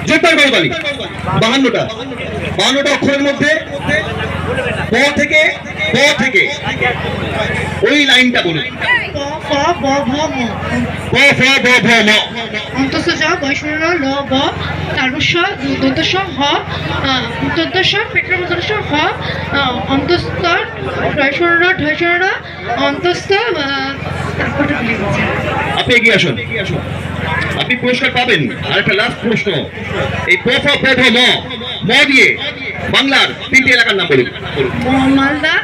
জোরদার করতালি। 52টা 52টা অক্ষরের মধ্যে ব থেকে ওই লাইনটা বলুন। প ফ ব ভ ম। ব ফ ব ভ ম। অন্তঃ জ বৈষ্ণব ল ব তারস্য দন্তস্য হ দন্তস্য পেট্র দন্তস্য হ অন্তস্থ ঢয়স্বর ঢয়স্বর অন্তস্থ তারপরটা ভুলে গেছি। আপনি এগিয়ে আসুন, আপনি পুরস্কার পাবেন। আর একটা লাস্ট প্রশ্ন, এই প ফ ব ভ ম ম দিয়ে বাংলার 3টি এলাকার নাম বলুন। মালদা,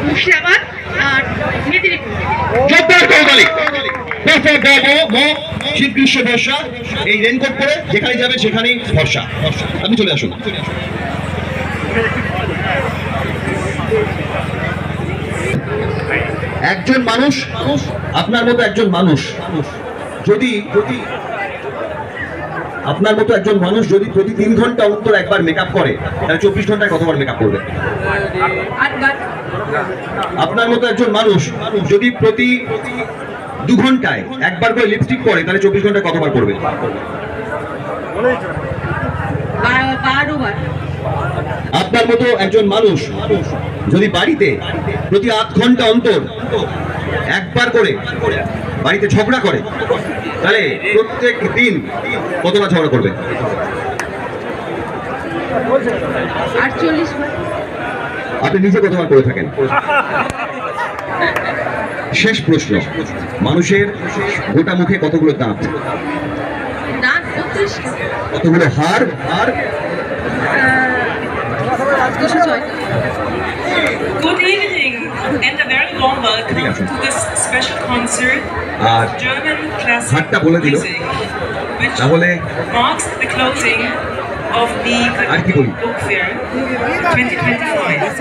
মুর্শিদাবাদ আর মেদিনীপুর। জোরদার করতালি। প ফ ব ভ ম শীত গ্রীষ্ম বর্ষা, এই রেনকোট পরে যেখানে যাবেন সেখানেই ভরসা। আপনি চলে আসুন। একজন মানুষ, আপনার মতো একজন মানুষ যদি আপনার মতো একজন মানুষ যদি প্রতি 3 ঘন্টা অন্তর একবার মেকআপ করে, তাহলে 24 ঘন্টায় কতবার মেকআপ করবে? আপনার মতো একজন মানুষ যদি প্রতি 2 ঘন্টায় একবার করে লিপস্টিক পরে, তাহলে 24 ঘন্টায় কতবার করবে? 12 বার। আপনার মতো একজন মানুষ যদি বাড়িতে প্রতি 8 ঘন্টা অন্তর একবার করে বাড়িতে ঝগড়া করে, তাহলে প্রত্যেক দিন কতবার ঝগড়া করবে? 48 বার। আপনি নিজে কতবার করে থাকেন? শেষ প্রশ্ন, মানুষের গোটা মুখে কতগুলো দাঁত? দাঁত 32। কতগুলো হাড়? আর 206। Good evening and a very warm welcome to this special concert R of German হাতটা classic বলে দিল। music, which তাহলে marks the closing of the আর কি বলি? Book Fair 2025.